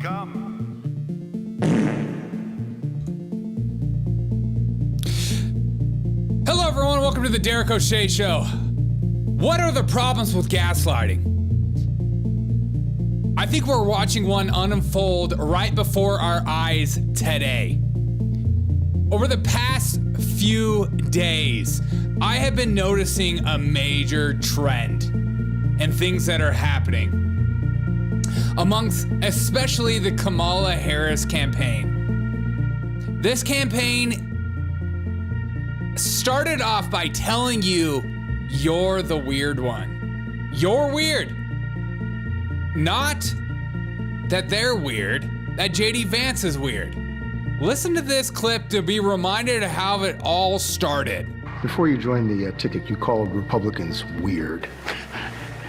come. Hello, everyone. Welcome to the Derek O'Shea Show. What are the problems with gaslighting? I think we're watching one unfold right before our eyes today. Over the past few days, I have been noticing a major trend and things that are happening amongst especially the Kamala Harris campaign. This campaign started off by telling you you're the weird one. You're weird. Not that they're weird, that JD Vance is weird. Listen to this clip to be reminded of how it all started. Before you joined the ticket, you called Republicans weird.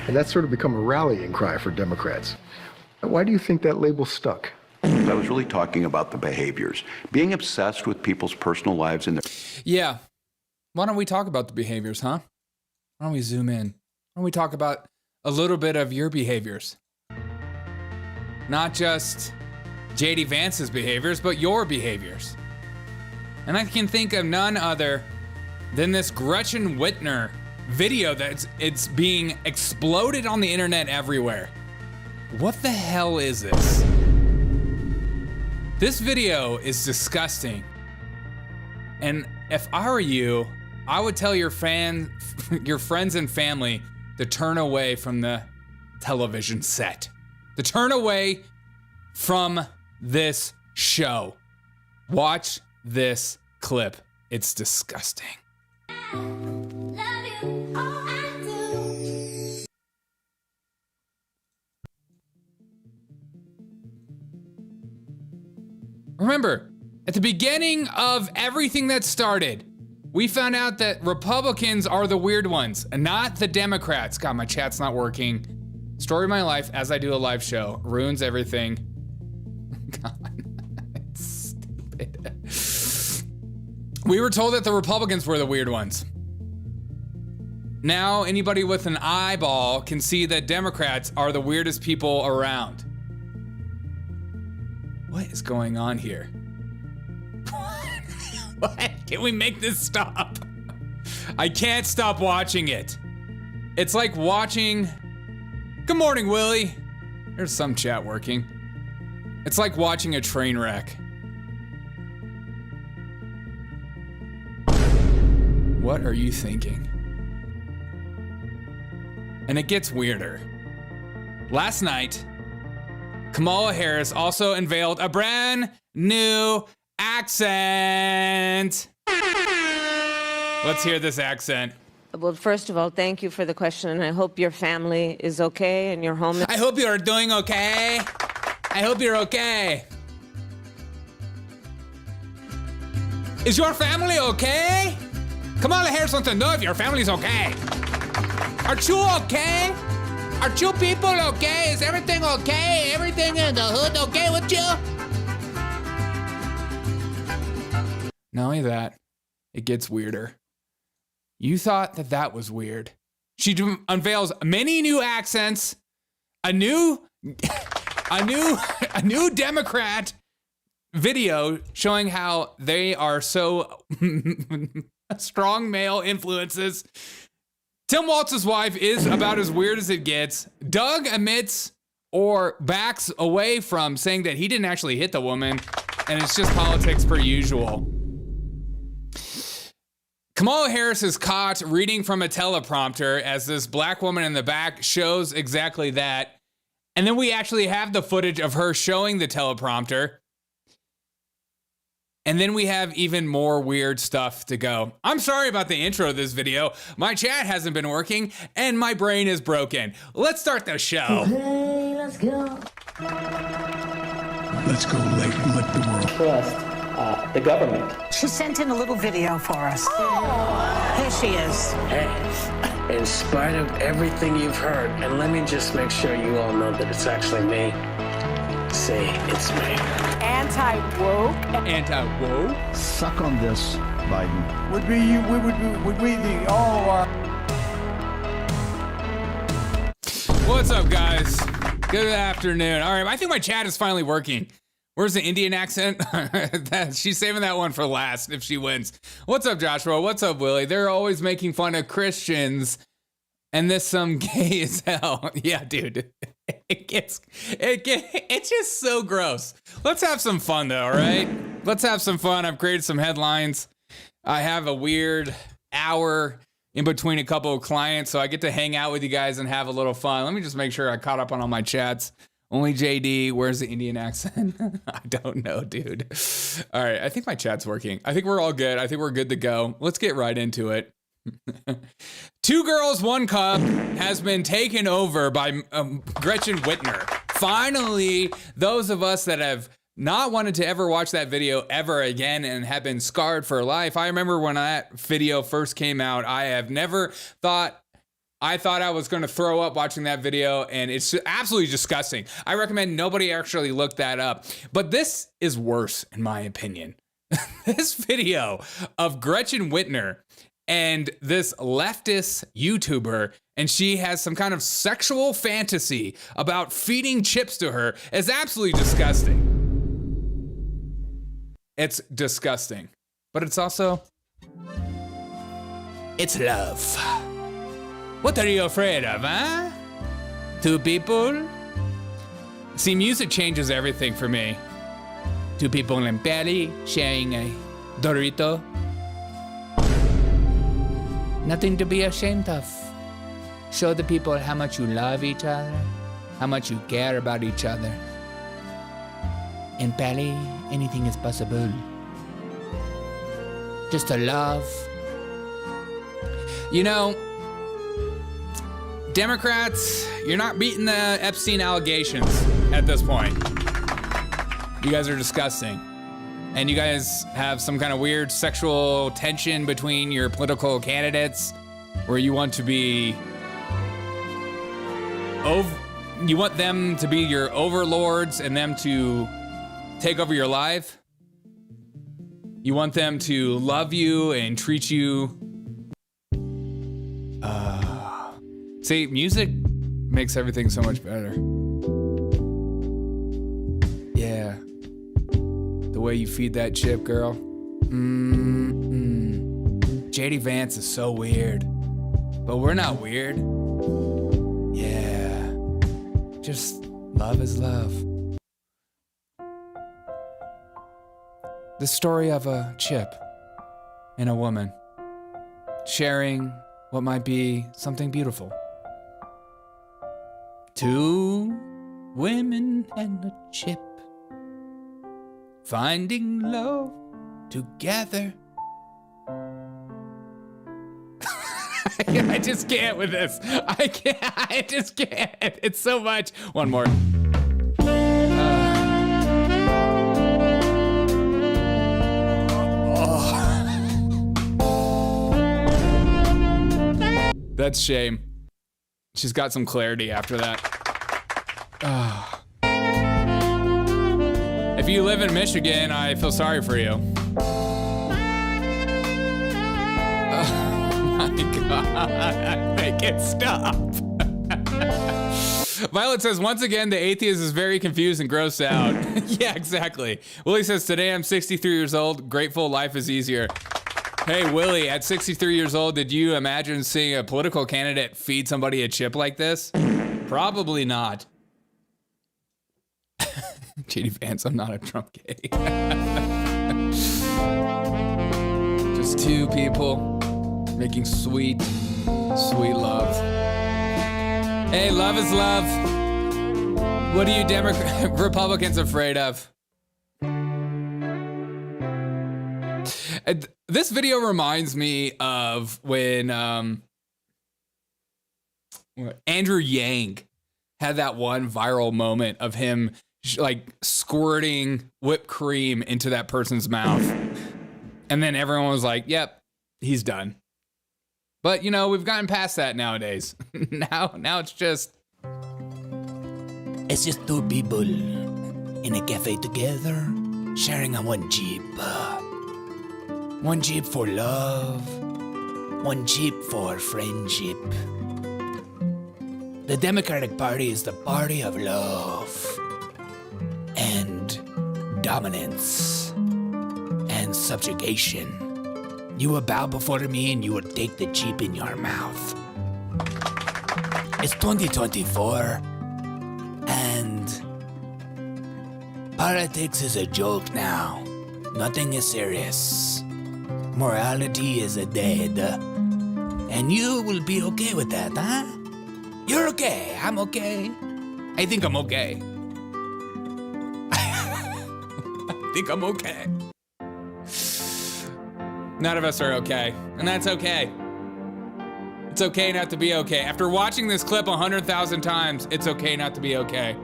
And that's sort of become a rallying cry for Democrats. Why do you think that label stuck? I was really talking about the behaviors. Being obsessed with people's personal lives and their... Yeah. Why don't we talk about the behaviors, huh? Why don't we zoom in? Why don't we talk about a little bit of your behaviors? Not just JD Vance's behaviors, but your behaviors. And I can think of none other than this Gretchen Whitmer video it's being exploded on the internet everywhere. What the hell is this? This video is disgusting. And if I were you, I would tell your friends and family to turn away from the television set. To turn away from this show. Watch this clip. It's disgusting. Remember, at the beginning of everything that started, we found out that Republicans are the weird ones and not the Democrats. God, my chat's not working. Story of my life as I do a live show. Ruins everything. God, it's stupid. We were told that the Republicans were the weird ones. Now anybody with an eyeball can see that Democrats are the weirdest people around. What is going on here? What? Can we make this stop? I can't stop watching it. It's like watching... Good morning, Willie. There's some chat working. It's like watching a train wreck. What are you thinking? And it gets weirder. Last night, Kamala Harris also unveiled a brand new accent. Let's hear this accent. Well, first of all, thank you for the question, and I hope your family is okay and your home. I hope you're doing okay. I hope you're okay. Is your family okay? Kamala Harris wants to know if your family's okay. Are you okay? Are you people okay? Is everything okay? Everything in the hood okay with you? Not only that, it gets weirder. You thought that was weird. She unveils many new accents, a new Democrat video showing how they are so strong male influences. Tim Walz's wife is about as weird as it gets. Doug admits or backs away from saying that he didn't actually hit the woman, and it's just politics per usual. Kamala Harris is caught reading from a teleprompter as this black woman in the back shows exactly that. And then we actually have the footage of her showing the teleprompter. And then we have even more weird stuff to go. I'm sorry about the intro of this video. My chat hasn't been working and my brain is broken. Let's start the show. Okay, let's go. Let's go late and let the world trust the government. She sent in a little video for us. Oh. Here she is. Hey, in spite of everything you've heard, and let me just make sure you all know that it's actually me. Say it's me. Anti-woke. Anti-woke? suck on this, Biden. Would we the all What's up, guys? Good afternoon. All right, I think my chat is finally working. Where's the Indian accent? She's saving that one for last if she wins. What's up, Joshua? What's up, Willie? They're always making fun of Christians, and this some gay as hell. Yeah, dude. It's just so gross. Let's have some fun, though, all right? Let's have some fun. I've created some headlines. I have a weird hour in between a couple of clients, so I get to hang out with you guys and have a little fun. Let me just make sure I caught up on all my chats. Only JD, where's the Indian accent? I don't know, dude. All right, I think my chat's working. I think we're all good. I think we're good to go. Let's get right into it. 2 Girls, 1 Cup has been taken over by Gretchen Whitmer. Finally, those of us that have not wanted to ever watch that video ever again and have been scarred for life. I remember when that video first came out, I thought I was going to throw up watching that video, and it's absolutely disgusting. I recommend nobody actually look that up. But this is worse, in my opinion. This video of Gretchen Whitmer and this leftist YouTuber, and she has some kind of sexual fantasy about feeding chips to her, is absolutely disgusting. It's disgusting. But it's also, it's love. What are you afraid of, huh? 2 people? See, music changes everything for me. 2 people in Paris sharing a Dorito. Nothing to be ashamed of. Show the people how much you love each other, how much you care about each other. In Paris, anything is possible. Just to love. You know, Democrats, you're not beating the Epstein allegations at this point. You guys are disgusting. And you guys have some kind of weird sexual tension between your political candidates where you want to be you want them to be your overlords and them to take over your life. You want them to love you and treat you. See, music makes everything so much better. Yeah. The way you feed that chip, girl. JD Vance is so weird. But we're not weird. Yeah. Just love is love. The story of a chip and a woman sharing what might be something beautiful. 2 women and a chip finding love together. I just can't with this. I just can't. It's so much. One more. That's shame. She's got some clarity after that. If you live in Michigan, I feel sorry for you. Oh my God, make it stop. Violet says, once again, the atheist is very confused and grossed out. Yeah, exactly. Willie says, today I'm 63 years old. Grateful life is easier. Hey, Willie, at 63 years old, did you imagine seeing a political candidate feed somebody a chip like this? Probably not. JD Vance, I'm not a Trump gay. Just 2 people making sweet, sweet love. Hey, love is love. What are you Republicans afraid of? This video reminds me of when Andrew Yang had that one viral moment of him like squirting whipped cream into that person's mouth. And then everyone was like, yep, he's done. But, you know, we've gotten past that nowadays. Now it's just 2 people in a cafe together, sharing a 1 Jeep. 1 Jeep for love, 1 Jeep for friendship. The Democratic Party is the party of love and dominance and subjugation. You will bow before me and you will take the chip in your mouth. It's 2024 and politics is a joke now. Nothing is serious. Morality is a dead. And you will be okay with that, huh? You're okay. I'm okay. I think I'm okay. I think I'm okay. None of us are okay, and that's okay. It's okay not to be okay. After watching this clip 100,000 times, it's okay not to be okay.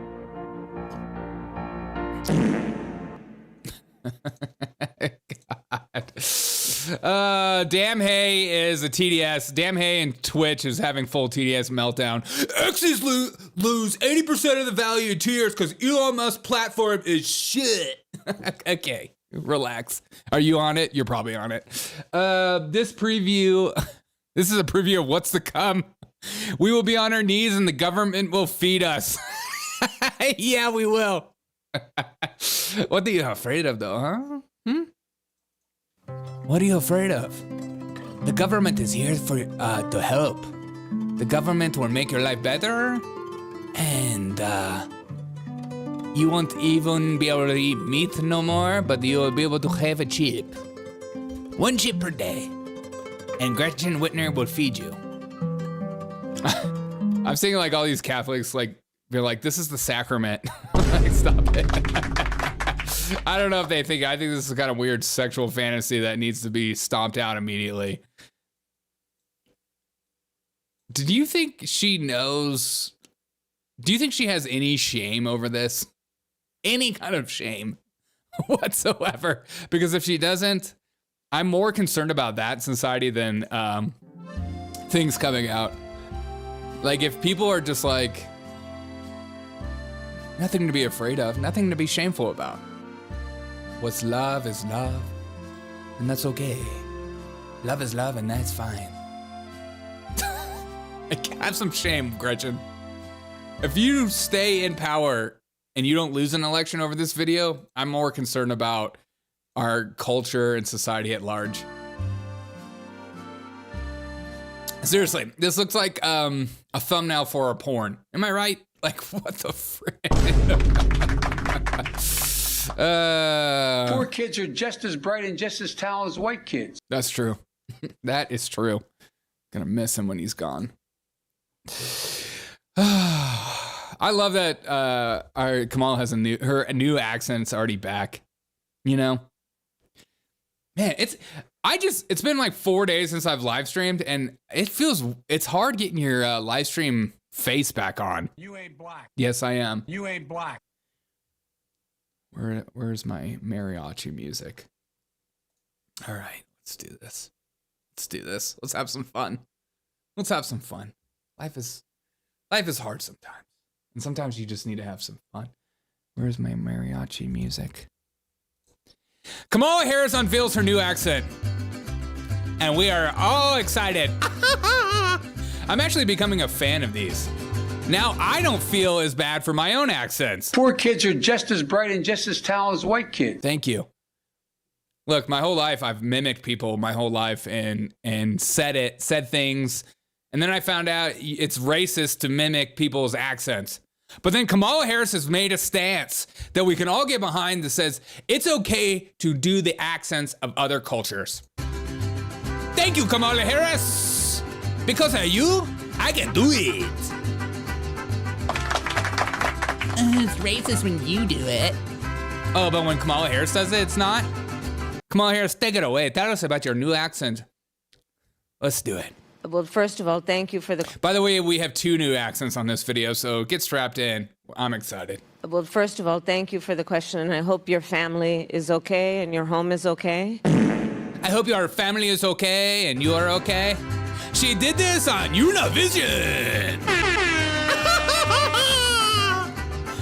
God. Damn Hay is a TDS. Damn Hay and Twitch is having full TDS meltdown. X's lose 80% of the value in 2 years because Elon Musk's platform is shit. Okay, relax. Are you on it? You're probably on it. This is a preview of what's to come. We will be on our knees and the government will feed us. Yeah, we will. What are you afraid of though, huh? What are you afraid of? The government is here for to help. The government will make your life better, and you won't even be able to eat meat no more, but you will be able to have a chip. 1 chip per day, and Gretchen Whitmer will feed you. I'm seeing like all these Catholics like they're like, this is the sacrament. Like, stop it. I don't know if they think, I think this is a kind of weird sexual fantasy that needs to be stomped out immediately. Do you think she knows? Do you think she has any shame over this? Any kind of shame whatsoever? Because if she doesn't, I'm more concerned about that in society than things coming out. Like if people are just like, nothing to be afraid of, nothing to be shameful about. What's love is love, and that's okay. Love is love, and that's fine. Have some shame, Gretchen. If you stay in power and you don't lose an election over this video, I'm more concerned about our culture and society at large. Seriously, this looks like a thumbnail for a porn. Am I right? Like, what the frick? Poor kids are just as bright and just as talented as white kids. That's true. That is true. Gonna miss him when he's gone. I love that our Kamala has her new accent's already back. You know, man, it's been like 4 days since I've live streamed, and it's hard getting your live stream face back on. You ain't black. Yes, I am. You ain't black. Where's my mariachi music? All right, let's do this. Let's have some fun. Life is hard sometimes. And sometimes you just need to have some fun. Where's my mariachi music? Kamala Harris unveils her new accent. And we are all excited. I'm actually becoming a fan of these. Now I don't feel as bad for my own accents. Poor kids are just as bright and just as talented as white kids. Thank you. Look, my whole life I've mimicked people my whole life and said things. And then I found out it's racist to mimic people's accents. But then Kamala Harris has made a stance that we can all get behind that says it's okay to do the accents of other cultures. Thank you, Kamala Harris. Because of you, I can do it. It's racist when you do it. Oh, but when Kamala Harris does it, it's not? Kamala Harris, take it away. Tell us about your new accent. Let's do it. Well, first of all, thank you for the... By the way, we have 2 new accents on this video, so get strapped in. I'm excited. Well, first of all, thank you for the question, and I hope your family is okay and your home is okay. I hope your family is okay and you are okay. She did this on Univision.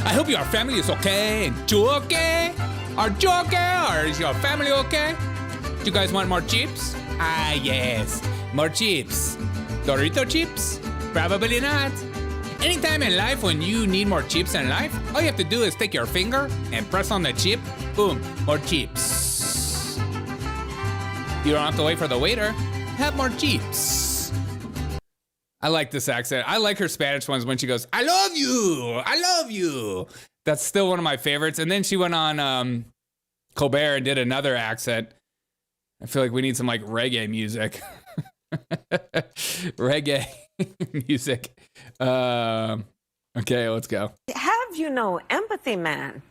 I hope your family is okay and you okay. Are you okay or is your family okay? Do you guys want more chips? Ah, yes. More chips. Dorito chips? Probably not. Anytime in life when you need more chips in life, all you have to do is take your finger and press on the chip. Boom, more chips. You don't have to wait for the waiter. Have more chips. I like this accent. I like her Spanish ones when she goes, I love you. I love you. That's still one of my favorites. And then she went on Colbert and did another accent. I feel like we need some like reggae music. Reggae music. Okay, let's go. Have you no empathy, man?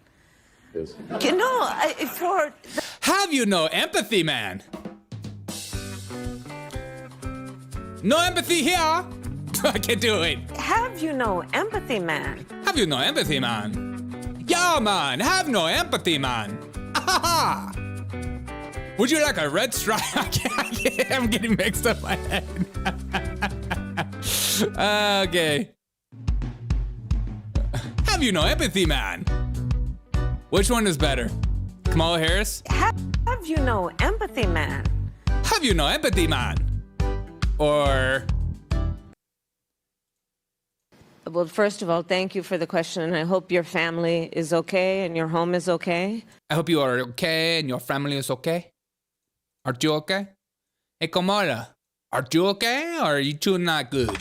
Yes. You know, for Have you no empathy, man? No empathy here. I can't do it. have you no empathy, man? Have you no empathy, man? Yeah, man. Have no empathy, man. Ah. Would you like a red stripe? I'm getting mixed up my head. Okay. Have you no empathy, man? Which one is better? Kamala Harris? Have you no empathy, man? Have you no empathy, man? Or... Well, first of all, thank you for the question, and I hope your family is okay and your home is okay. I hope you are okay and your family is okay. Aren't you okay? Hey, Kamala, aren't you okay or are you two not good?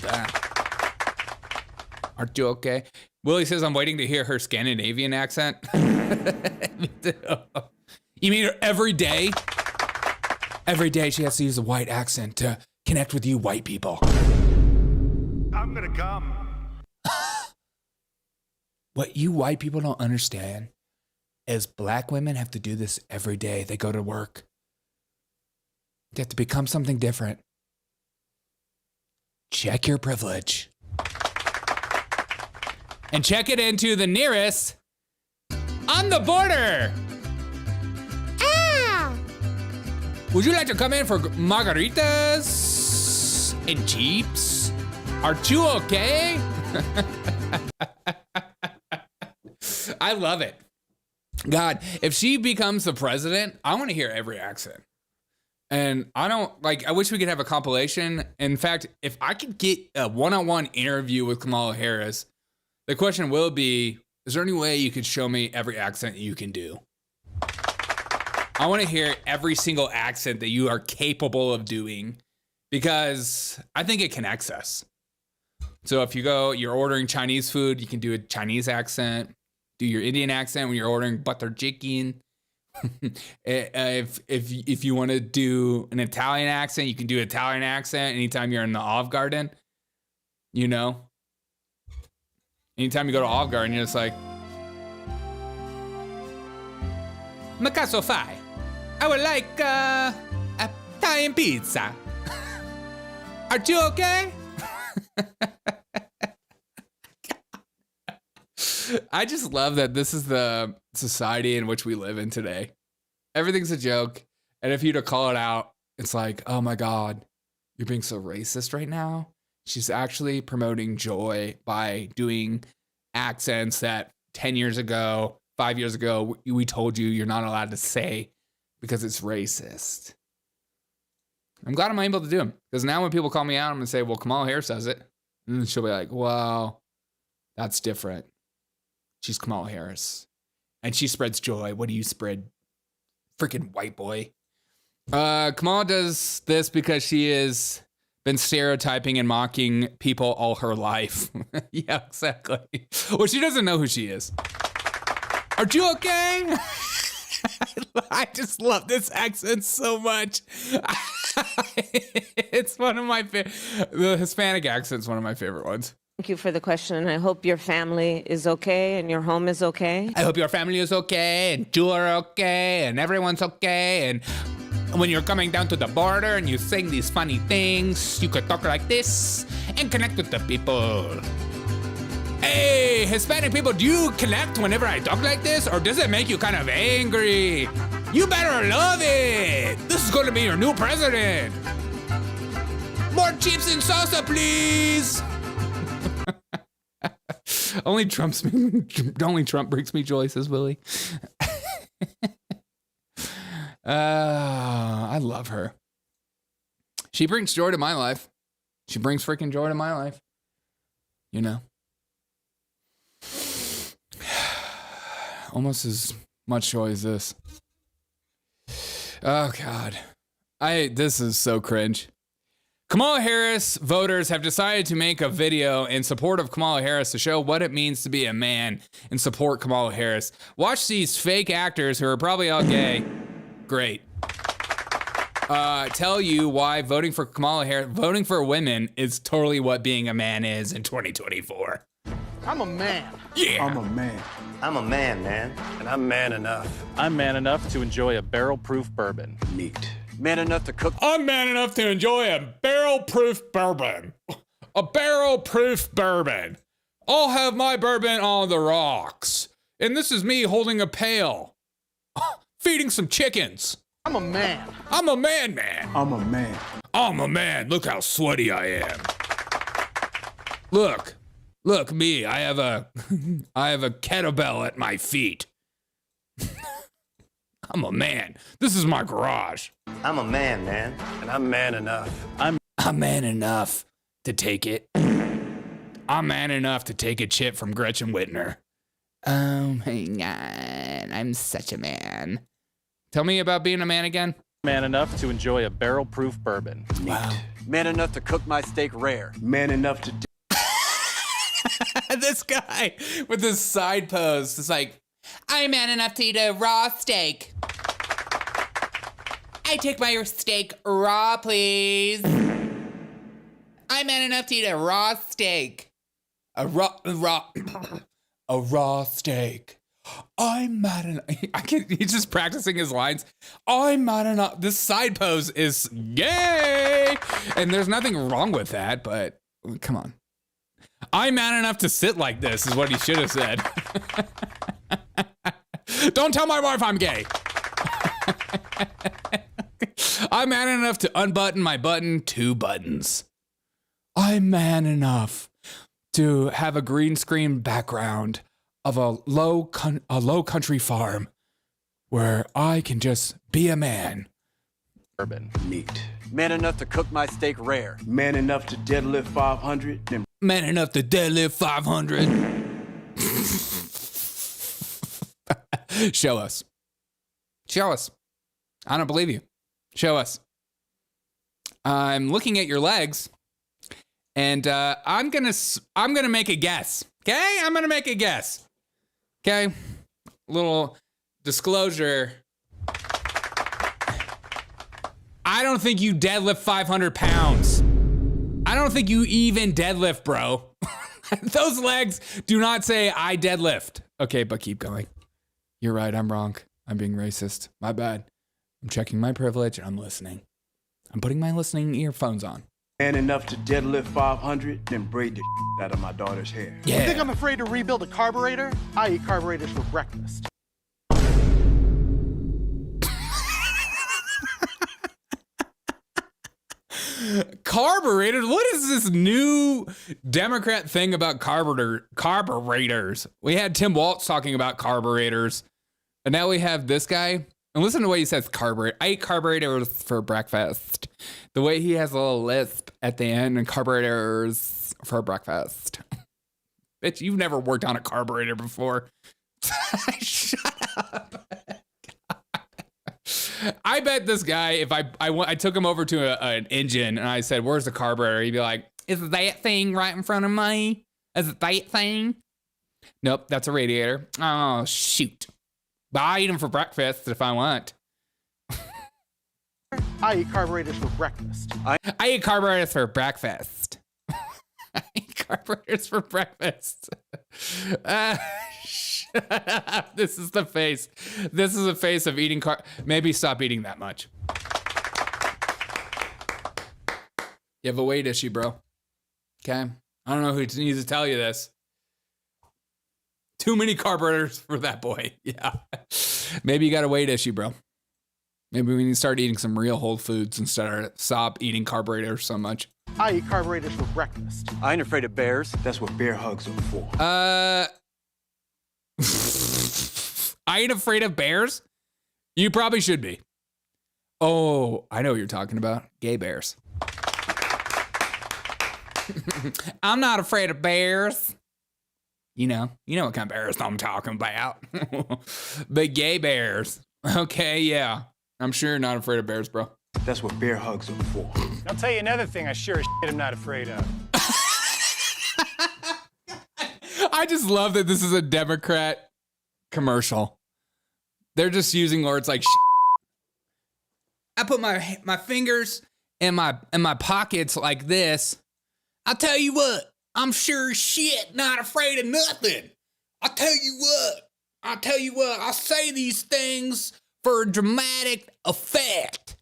Aren't you okay? Willie says I'm waiting to hear her Scandinavian accent. Me too. You mean her every day? Every day she has to use a white accent to connect with you white people. I'm gonna come. What you white people don't understand is black women have to do this every day. They go to work. They have to become something different. Check your privilege. And check it into the nearest on the border. Ah! Would you like to come in for margaritas and Jeeps? Are you okay? I love it. God, if she becomes the president, I want to hear every accent. And I wish we could have a compilation. In fact, if I could get a one-on-one interview with Kamala Harris, the question will be, is there any way you could show me every accent you can do? I want to hear every single accent that you are capable of doing because I think it connects us. So if you're ordering Chinese food, you can do a Chinese accent. Do your Indian accent when you're ordering butter chicken. If you want to do an Italian accent, you can do an Italian accent anytime you're in the Olive Garden. You know? Anytime you go to Olive Garden, you're just like, "Ma caso fai? I would like Italian pizza. Are you okay?" I just love that this is the society in which we live in today. Everything's a joke. And if you to call it out, it's like, oh my God, you're being so racist right now. She's actually promoting joy by doing accents that 10 years ago, 5 years ago, we told you you're not allowed to say because it's racist. I'm glad I'm able to do them because now when people call me out, I'm going to say, well, Kamala Harris says it. And then she'll be like, well, that's different. She's Kamala Harris. And she spreads joy. What do you spread? Freaking white boy. Kamala does this because she has been stereotyping and mocking people all her life. Yeah, exactly. Well, she doesn't know who she is. Are you okay? I just love this accent so much. It's one of my the Hispanic accent's one of my favorite ones. Thank you for the question, and I hope your family is okay and your home is okay. I hope your family is okay and you are okay and everyone's okay. And when you're coming down to the border and you sing these funny things, you could talk like this and connect with the people. Hey, Hispanic people, do you connect whenever I talk like this, or does it make you kind of angry? You better love it. This is going to be your new president. More chips and salsa, please. Only Trump brings me joy, says Willie. I love her. She brings joy to my life. She brings freaking joy to my life. You know? almost as much joy as this. Oh God. This is so cringe. Kamala Harris voters have decided to make a video in support of Kamala Harris to show what it means to be a man and support Kamala Harris. Watch these fake actors who are probably all gay. Great. Tell you why voting for Kamala Harris, voting for women is totally what being a man is in 2024. I'm a man. Yeah. I'm a man. I'm a man, man. And I'm man enough. I'm man enough to enjoy a barrel-proof bourbon. Neat. Man enough to cook. I'm man enough to enjoy a barrel-proof bourbon. A barrel-proof bourbon. I'll have my bourbon on the rocks. And this is me holding a pail. Feeding some chickens. I'm a man. I'm a man. I'm a man. I'm a man. Look how sweaty I am. Look me. I have a kettlebell at my feet. I'm a man. This is my garage. I'm a man, man. And I'm man enough. I'm man enough to take it. I'm man enough to take a chip from Gretchen Whitmer. Oh my God, I'm such a man. Tell me about being a man again. Man enough to enjoy a barrel-proof bourbon. Neat. Wow. Man enough to cook my steak rare. Man enough to This guy with this side pose is like, I'm man enough to eat a raw steak. I take my steak raw, please. I'm man enough to eat a raw steak. A raw steak. I'm mad enough. He's just practicing his lines. I'm mad enough. This side pose is gay. And there's nothing wrong with that, but come on. I'm man enough to sit like this is what he should have said. Don't tell my wife I'm gay. I'm man enough to unbutton my button 2 buttons. I'm man enough to have a green screen background of a low country farm where I can just be a man. Bourbon. neat. Man enough to cook my steak rare. Man enough to deadlift 500. Then Man enough to deadlift 500. Show us. Show us. I don't believe you. Show us. I'm looking at your legs, and I'm gonna make a guess. Okay, I'm gonna make a guess. Okay, little disclosure. I don't think you deadlift 500 pounds. I don't think you even deadlift, bro. Those legs do not say I deadlift. Okay, but keep going. You're right, I'm wrong. I'm being racist. My bad. I'm checking my privilege and I'm listening. I'm putting my listening earphones on. man enough to deadlift 500, then braid the out of my daughter's hair. Yeah. You think I'm afraid to rebuild a carburetor? I eat carburetors for breakfast. Carburetor? What is this new Democrat thing about carburetors? We had Tim Waltz talking about carburetors, and now we have this guy. And listen to what he says, carburetor. I eat carburetors for breakfast. The way he has a little lisp at the end, and carburetors for breakfast. Bitch, you've never worked on a carburetor before. Shut up. I bet this guy, if I took him over to an engine and I said, where's the carburetor? He'd be like, is that thing right in front of me? Is it that thing? Nope, that's a radiator. Oh, shoot. But I eat them for breakfast if I want. I eat carburetors for breakfast. I eat carburetors for breakfast. I eat carburetors for breakfast. Shut up. This is the face. This is the face of eating Maybe stop eating that much. You have a weight issue, bro. Okay? I don't know who needs to tell you this. Too many carburetors for that boy. Yeah. Maybe you got a weight issue, bro. Maybe we need to start eating some real whole foods instead of stop eating carburetors so much. I eat carburetors for breakfast. I ain't afraid of bears. That's what bear hugs are for. I ain't afraid of bears? You probably should be. Oh, I know what you're talking about. Gay bears. I'm not afraid of bears. You know what kind of bears I'm talking about. The gay bears. Okay, yeah. I'm sure you're not afraid of bears, bro. That's what bear hugs are for. I'll tell you another thing I sure as shit am not afraid of. I just love that this is a Democrat commercial. They're just using words like I put my fingers in my pockets like this. I'll tell you what, I'm sure as shit not afraid of nothing. I'll tell you what, I say these things for a dramatic effect.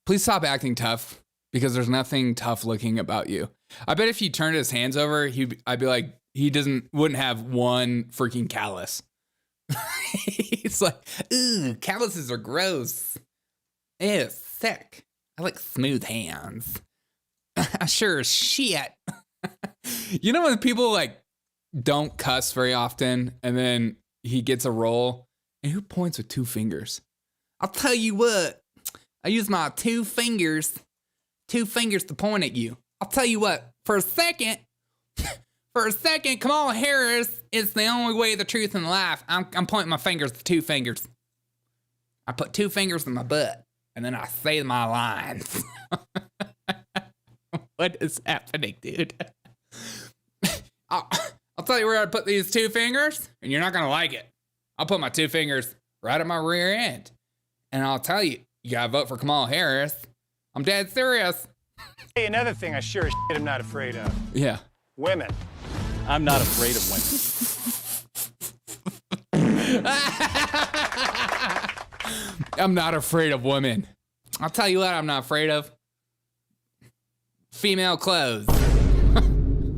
Please stop acting tough, because there's nothing tough looking about you. I bet if he turned his hands over, I'd be like, he wouldn't have one freaking callus. He's like, ooh, calluses are gross. Ew, sick. I like smooth hands. I sure as shit. You know when people like don't cuss very often and then he gets a role and who points with two fingers? I'll tell you what, I use my two fingers to point at you. I'll tell you what, for a second, Kamala Harris is the only way, the truth, and life. I'm pointing my fingers with two fingers. I put two fingers in my butt, and then I say my lines. What is happening, dude? I'll tell you where I put these two fingers, and you're not going to like it. I'll put my two fingers right at my rear end, and I'll tell you, you got to vote for Kamala Harris. I'm dead serious. Hey, another thing I sure as shit am not afraid of. Yeah. Women. I'm not afraid of women. I'm not afraid of women. I'll tell you what I'm not afraid of. Female clothes.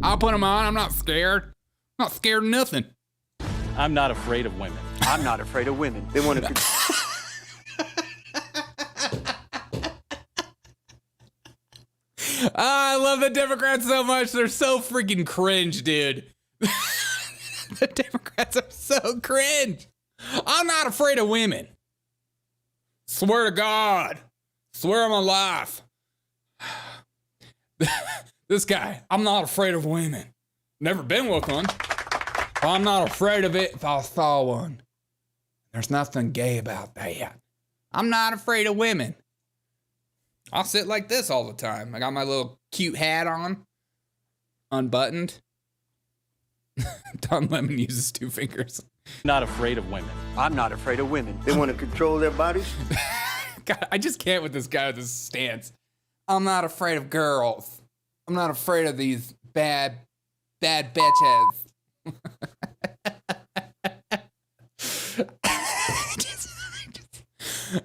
I'll put them on. I'm not scared. I'm not scared of nothing. I'm not afraid of women. I'm not afraid of women. They want to. I love the Democrats so much. They're so freaking cringe, dude. The Democrats are so cringe. I'm not afraid of women. Swear to God. Swear on my life. This guy, I'm not afraid of women. Never been with one. But I'm not afraid of it if I saw one. There's nothing gay about that. I'm not afraid of women. I'll sit like this all the time. I got my little cute hat on, unbuttoned. Don Lemon uses two fingers. Not afraid of women. I'm not afraid of women. They want to control their bodies. God, I just can't with this guy with this stance. I'm not afraid of girls. I'm not afraid of these bad bitches.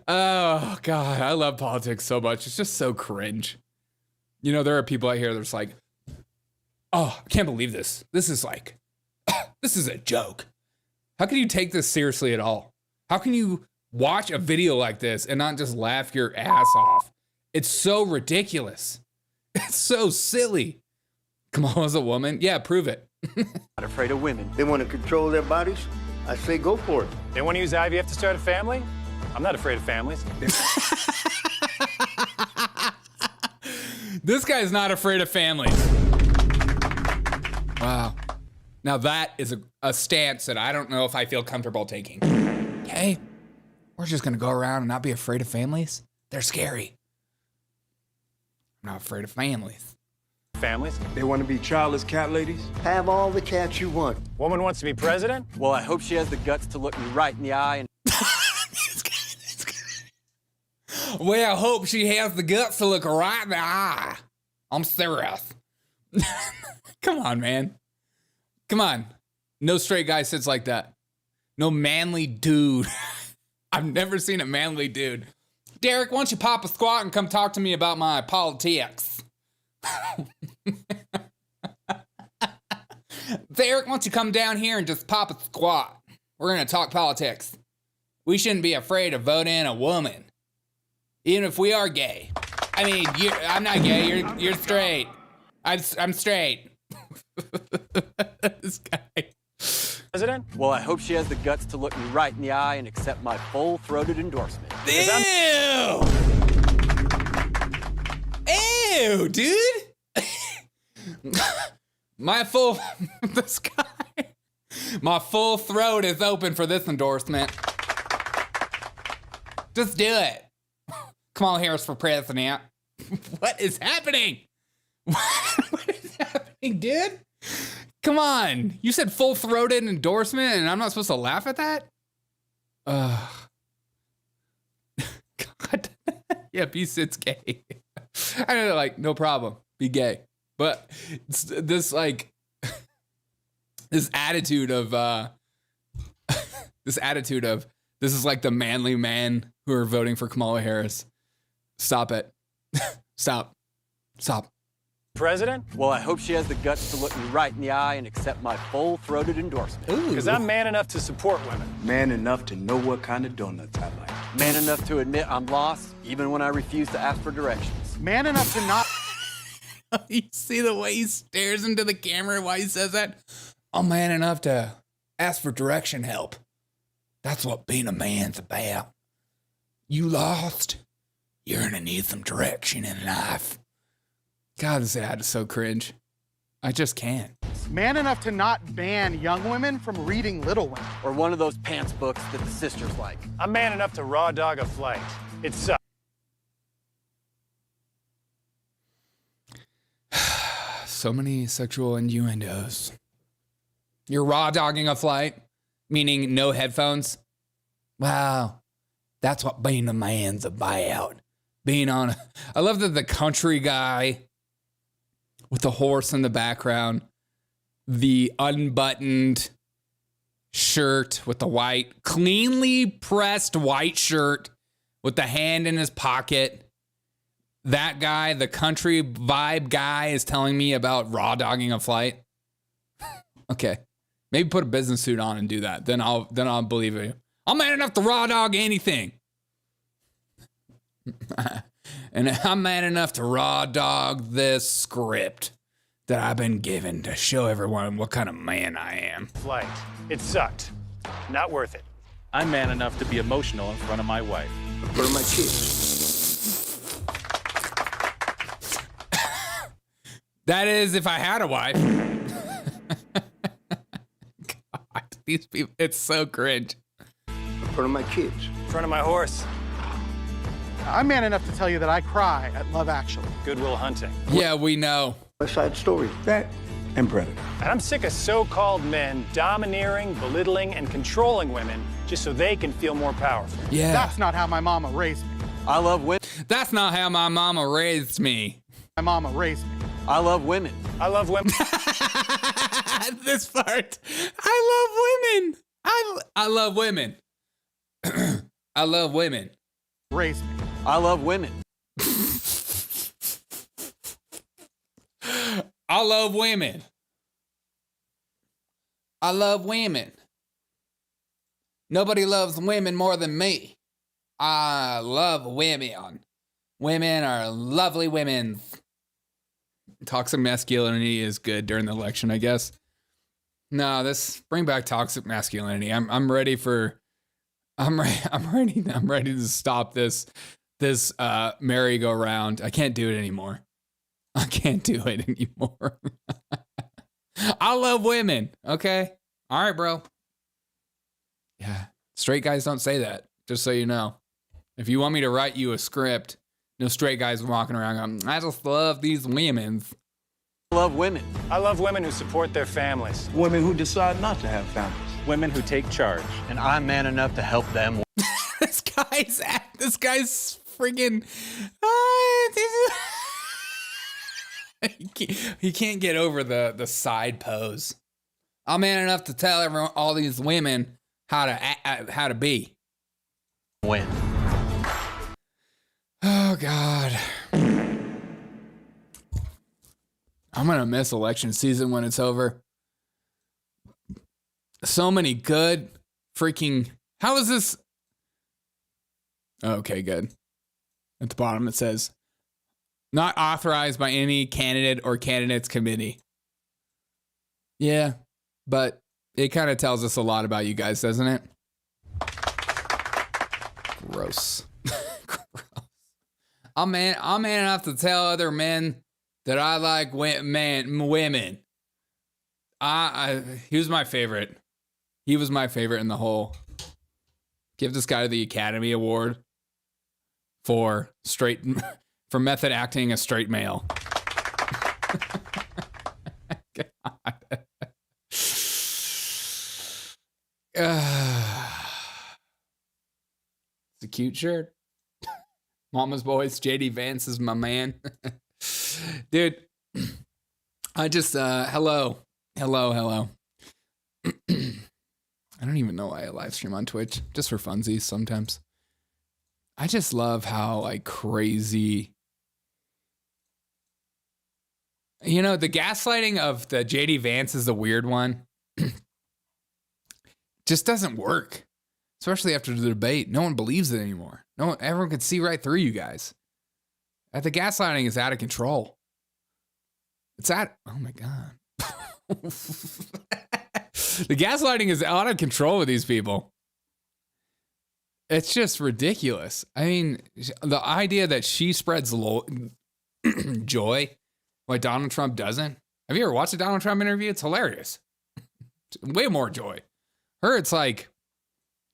Oh, God, I love politics so much. It's just so cringe. You know, there are people out here that's like, oh, I can't believe this. This is like, this is a joke. How can you take this seriously at all? How can you watch a video like this and not just laugh your ass off? It's so ridiculous. It's so silly. Kamala's a woman? Yeah, prove it. Not afraid of women. They want to control their bodies. I say go for it. They want to use IVF to start a family? I'm not afraid of families. This guy's not afraid of families. Wow. Now that is a stance that I don't know if I feel comfortable taking. Okay? We're just going to go around and not be afraid of families? They're scary. I'm not afraid of families. Families? They want to be childless cat ladies. Have all the cats you want. Woman wants to be president? Well, I hope she has the guts to look me right in the eye and. Well, I hope she has the guts to look right in the eye. I'm serious. Come on, man. Come on. No straight guy sits like that. No manly dude. I've never seen a manly dude. Derek, why don't you pop a squat and come talk to me about my politics? Derek, why don't you come down here and just pop a squat? We're going to talk politics. We shouldn't be afraid of voting a woman. Even if we are gay. I mean, I'm not gay. You're straight. I'm straight. This guy. President? Well, I hope she has the guts to look me right in the eye and accept my full-throated endorsement. Ew! Ew, dude! My full my full throat is open for this endorsement. Just do it. Kamala Harris for president. What is happening? What is happening, dude? Come on. You said full-throated endorsement and I'm not supposed to laugh at that? God. Yeah, it's gay. I know, like, no problem. Be gay. But this, like, this attitude of this is like the manly man who are voting for Kamala Harris. Stop it. Stop. President? Well, I hope she has the guts to look me right in the eye and accept my full-throated endorsement. Because I'm man enough to support women. Man enough to know what kind of donuts I like. Man enough to admit I'm lost, even when I refuse to ask for directions. Man enough to not... You see the way he stares into the camera while he says that? I'm man enough to ask for direction help. That's what being a man's about. You lost? You're gonna need some direction in life. God, this ad is so cringe. I just can't. Man enough to not ban young women from reading Little Women. Or one of those pants books that the sisters like. I'm man enough to raw dog a flight. It sucks. So many sexual innuendos. You're raw dogging a flight, meaning no headphones. Wow, that's what being a man's about. I love that the country guy with the horse in the background, the unbuttoned shirt with the white, cleanly pressed white shirt with the hand in his pocket. That guy, the country vibe guy, is telling me about raw dogging a flight. Okay, maybe put a business suit on and do that. Then I'll believe you. I'm man enough to raw dog anything. And I'm man enough to raw dog this script that I've been given to show everyone what kind of man I am. Flight. It sucked. Not worth it. I'm man enough to be emotional in front of my wife. What are my kids? That is if I had a wife. God, these people, it's so cringe. In front of my kids. In front of my horse. I'm man enough to tell you that I cry at Love Actually. Good Will Hunting. Yeah, we know. West Side Story. That and Predator. And I'm sick of so-called men domineering, belittling, and controlling women just so they can feel more powerful. Yeah. That's not how my mama raised me. I love women. That's not how my mama raised me. My mama raised me. I love women. I love women. This part. I love women. I love women. I love women. Raised me. I love women. I love women. I love women. Nobody loves women more than me. I love women. Women are lovely women. Toxic masculinity is good during the election, I guess. No, bring back toxic masculinity. I'm ready to stop this merry-go-round. I can't do it anymore. I love women. Okay. All right, bro. Yeah. Straight guys don't say that. Just so you know. If you want me to write you a script, no straight guys walking around going, I just love these women. I love women. I love women who support their families. Women who decide not to have families. Women who take charge. And I'm man enough to help them. This guy's freaking. He can't get over the side pose. I'm man enough to tell everyone, all these women, how to be. Win. Oh God. I'm gonna miss election season when it's over. So many good freaking. How is this? Okay, good. At the bottom it says, not authorized by any candidate or candidates committee. Yeah, but it kind of tells us a lot about you guys, doesn't it? Gross. Gross. I'm man enough to tell other men that I like women. He was my favorite. He was my favorite in the whole. Give this guy the Academy Award for method acting a straight male. It's a cute shirt. Mama's boys. JD Vance is my man. Dude, I just, hello. I don't even know why I live stream on Twitch, just for funsies sometimes. I just love how like crazy, you know, the gaslighting of the JD Vance is the weird one. Just doesn't work, especially after the debate. No one believes it anymore. Everyone could see right through you guys. The gaslighting is out of control. Oh my God. The gaslighting is out of control with these people. It's just ridiculous. I mean, the idea that she spreads joy, like Donald Trump doesn't. Have you ever watched a Donald Trump interview? It's hilarious. Way more joy. Her, it's like,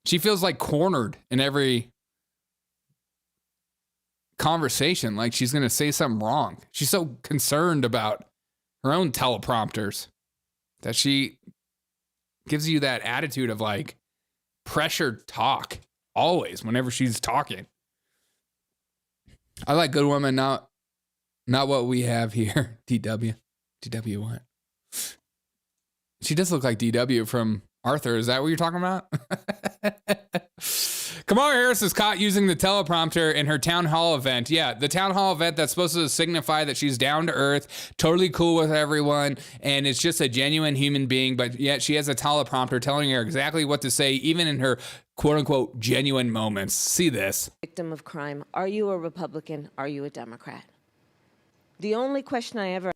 she feels like cornered in every conversation. Like she's going to say something wrong. She's so concerned about her own teleprompters that she gives you that attitude of like pressured talk always whenever she's talking. I like good women, not what we have here. DW what? She does look like DW from Arthur. Is that what you're talking about? Kamala Harris is caught using the teleprompter in her town hall event. Yeah, the town hall event that's supposed to signify that she's down to earth, totally cool with everyone, and it's just a genuine human being, but yet she has a teleprompter telling her exactly what to say, even in her quote-unquote genuine moments. See this. Victim of crime. Are you a Republican? Are you a Democrat? The only question I ever...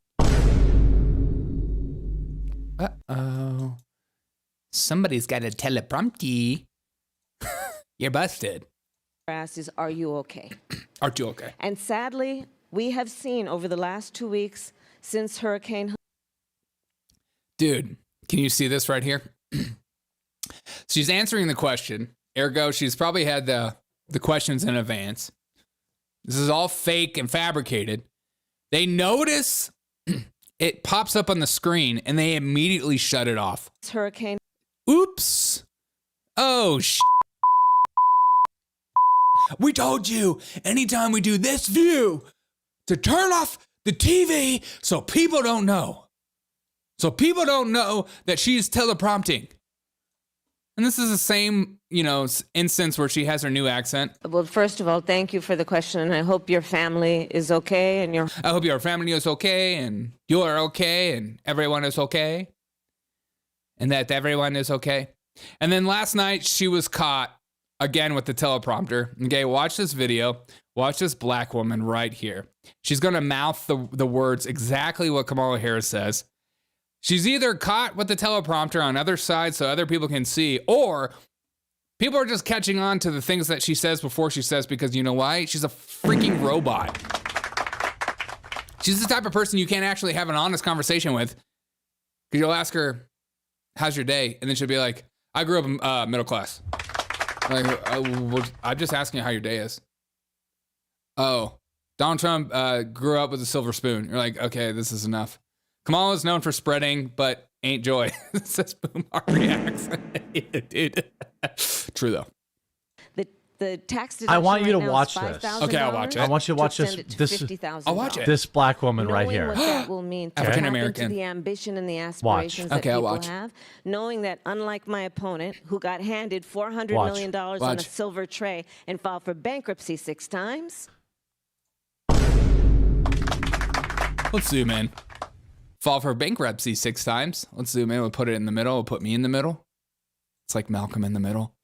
Uh-oh. Somebody's got a teleprompter. You're busted. asked is, are you okay? Aren't you okay? And sadly, we have seen over the last 2 weeks since Hurricane... Dude, can you see this right here? She's answering the question. Ergo, she's probably had the questions in advance. This is all fake and fabricated. They notice it pops up on the screen and they immediately shut it off. Hurricane. Oops. Oh, we told you anytime we do this view to turn off the TV so people don't know. So people don't know that she's teleprompting. And this is the same, instance where she has her new accent. Well, first of all, thank you for the question, and I hope your family is okay, I hope your family is okay, and you are okay, and everyone is okay, and that everyone is okay. And then last night she was caught again with the teleprompter. Okay, watch this video. Watch this black woman right here. She's gonna mouth the words exactly what Kamala Harris says. She's either caught with the teleprompter on other sides so other people can see, or people are just catching on to the things that she says before she says, because you know why? She's a freaking robot. She's the type of person you can't actually have an honest conversation with, because you'll ask her, how's your day? And then she'll be like, I grew up in middle class. Like, I'm just asking you how your day is. Oh, Donald Trump grew up with a silver spoon. You're like, okay, this is enough. Kamala is known for spreading, but ain't joy. Says Boomar reacts. Dude. True though. The tax deduction I want you to right now watch is this. Okay, I'll watch it. I want you to watch this. I'll watch it. This black woman right here. Knowing what that will mean to African American. the ambition and the aspirations that Okay, I'll people watch. have, knowing that unlike my opponent, who got handed $400 million on a Watch. silver tray and filed for bankruptcy 6 times. Let's zoom in. Fall for bankruptcy 6 times. Let's zoom in. We'll put it in the middle. We'll put me in the middle. It's like Malcolm in the middle.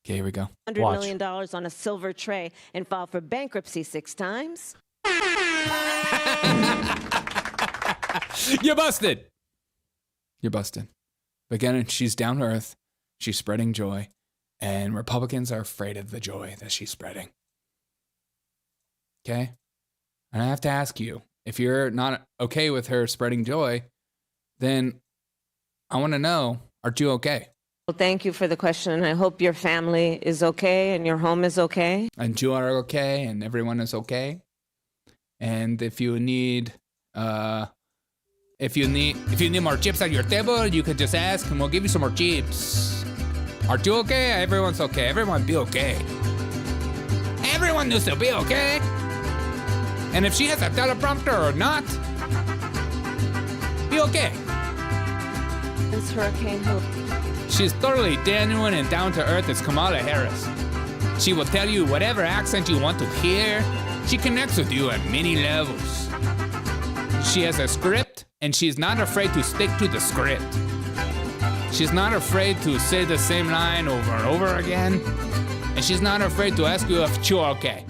Okay, here we go. $100 million on a silver tray and filed for bankruptcy 6 times. You busted. You're busted. But again, she's down to earth. She's spreading joy. And Republicans are afraid of the joy that she's spreading. Okay? And I have to ask you, if you're not okay with her spreading joy, then I want to know, are you okay? Well, thank you for the question, and I hope your family is okay and your home is okay. And you are okay, and everyone is okay. And if you need more chips at your table, you could just ask, and we'll give you some more chips. Are you okay? Everyone's okay. Everyone be okay. Everyone needs to be okay. And if she has a teleprompter or not, be okay. It's Hurricane Hope. She's totally genuine and down to earth as Kamala Harris. She will tell you whatever accent you want to hear. She connects with you at many levels. She has a script, and she's not afraid to stick to the script. She's not afraid to say the same line over and over again. And she's not afraid to ask you if you're okay.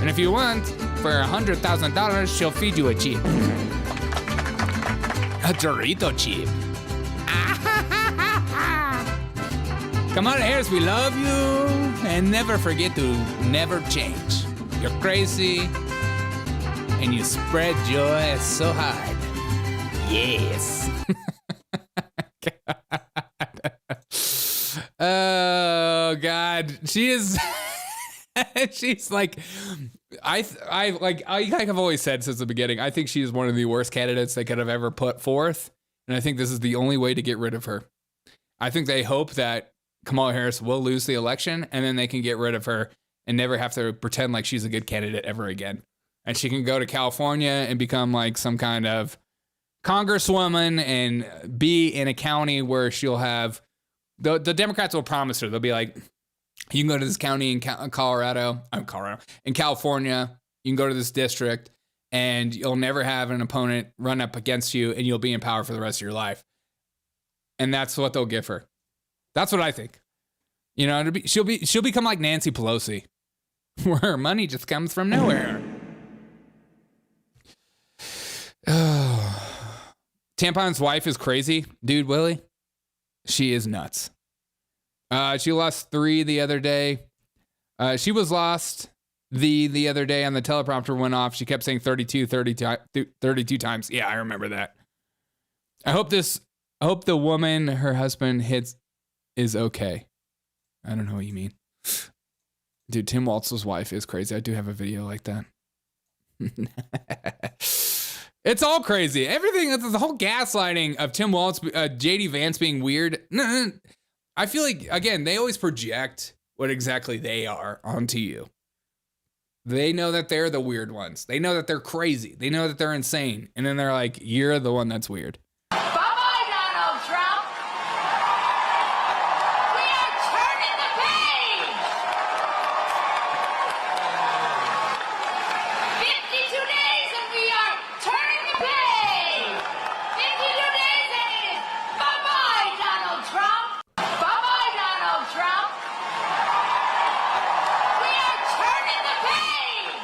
And if you want, for $100,000, she'll feed you a chip. A Dorito chip. Kamala Harris, we love you. And never forget to never change. You're crazy. And you spread joy so hard. Yes. Oh God, she is. She's like, I've always said since the beginning, I think she is one of the worst candidates they could have ever put forth, and I think this is the only way to get rid of her. I think they hope that Kamala Harris will lose the election, and then they can get rid of her and never have to pretend like she's a good candidate ever again, and she can go to California and become like some kind of congresswoman and be in a county where she'll have. The Democrats will promise her, they'll be like, you can go to this county in in California, you can go to this district, and you'll never have an opponent run up against you, and you'll be in power for the rest of your life. And that's what they'll give her. That's what I think. You know, she'll become like Nancy Pelosi, where her money just comes from nowhere. Tampon's wife is crazy, dude, Willie. She is nuts. She lost 3 the other day. She was lost the other day, and the teleprompter went off. She kept saying 32 times. Yeah, I remember that. I hope the woman her husband hits is okay. I don't know what you mean. Dude, Tim Walz's wife is crazy. I do have a video like that. It's all crazy. Everything, the whole gaslighting of Tim Walz, JD Vance being weird. I feel like, again, they always project what exactly they are onto you. They know that they're the weird ones. They know that they're crazy. They know that they're insane. And then they're like, you're the one that's weird. Bye-bye, Donald Trump. We are turning the page. 52 days and we are turning the page. 52 days and it is bye-bye, Donald Trump. Bye-bye, Donald Trump. We are turning the page.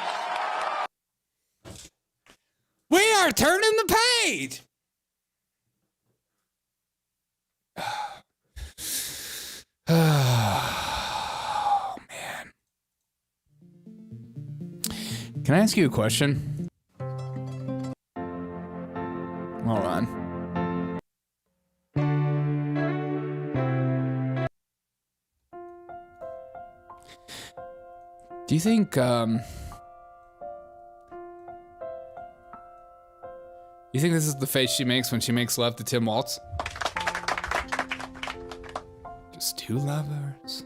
We are turning the page. Oh, man. Can I ask you a question? Hold on. Do you think, you think this is the face she makes when she makes love to Tim Walz? Just 2 lovers.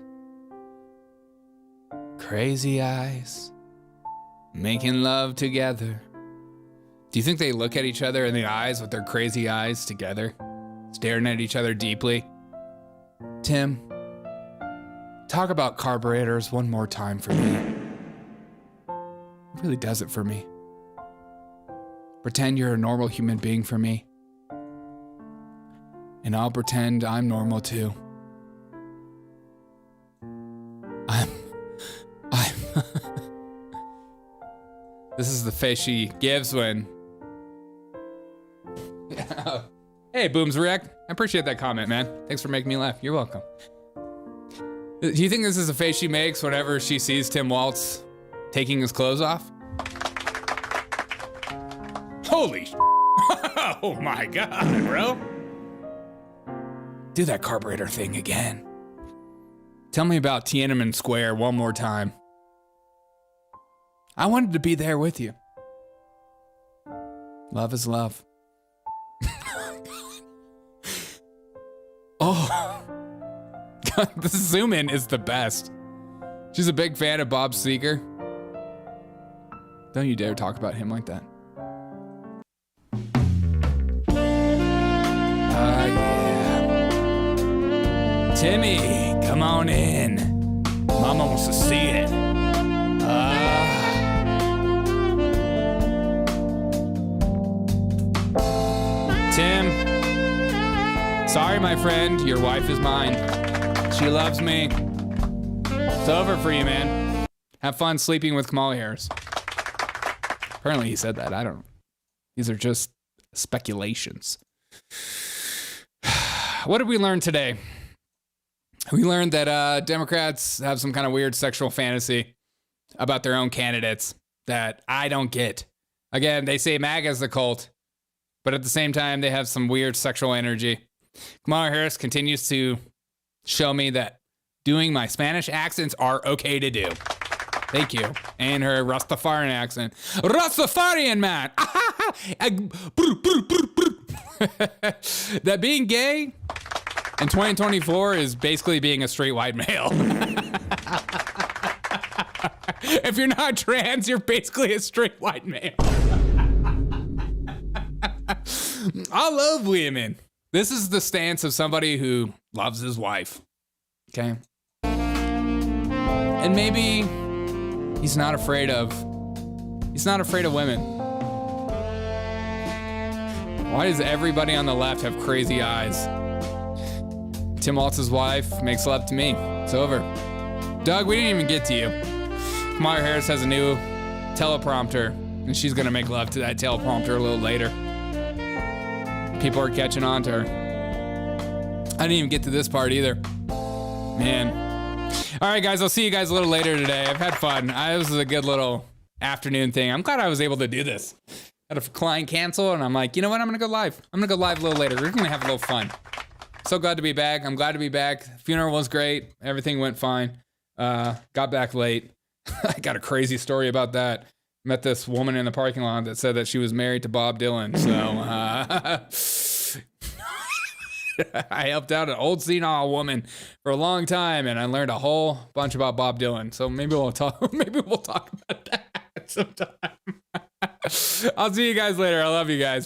Crazy eyes. Making love together. Do you think they look at each other in the eyes with their crazy eyes together? Staring at each other deeply? Tim, talk about carburetors one more time for me. It really does it for me. Pretend you're a normal human being for me. And I'll pretend I'm normal too. This is the face she gives when... Hey, Booms React. I appreciate that comment, man. Thanks for making me laugh. You're welcome. Do you think this is the face she makes whenever she sees Tim Walz taking his clothes off? Holy Oh my God, bro. Do that carburetor thing again. Tell me about Tiananmen Square one more time. I wanted to be there with you. Love is love. Oh, God, this zoom in is the best. She's a big fan of Bob Seger. Don't you dare talk about him like that. Yeah. Timmy, come on in. Mama wants to see it. Tim. Sorry, my friend. Your wife is mine. She loves me. It's over for you, man. Have fun sleeping with Kamala Harris. Apparently he said that. I don't know. These are just speculations. What did we learn today? We learned that Democrats have some kind of weird sexual fantasy about their own candidates that I don't get. Again, they say MAGA is the cult, but at the same time, they have some weird sexual energy. Kamala Harris continues to show me that doing my Spanish accents are okay to do. Thank you. And her Rastafarian accent. Rastafarian, man. That being gay in 2024 is basically being a straight white male. If you're not trans, you're basically a straight white male. I love women. This is the stance of somebody who loves his wife. Okay? And maybe he's not afraid of women. Why does everybody on the left have crazy eyes? Tim Waltz's wife makes love to me. It's over. Doug, we didn't even get to you. Kamala Harris has a new teleprompter, and she's gonna make love to that teleprompter a little later. People are catching on to her. I didn't even get to this part either. Man. All right, guys, I'll see you guys a little later today. I've had fun. This was a good little afternoon thing. I'm glad I was able to do this. Had a client cancel, and I'm like, you know what? I'm going to go live. I'm going to go live a little later. We're going to have a little fun. So glad to be back. I'm glad to be back. Funeral was great. Everything went fine. Got back late. I got a crazy story about that. Met this woman in the parking lot that said that she was married to Bob Dylan. So I helped out an old senile woman for a long time, and I learned a whole bunch about Bob Dylan. So maybe we'll talk. Maybe we'll talk about that sometime. I'll see you guys later. I love you guys.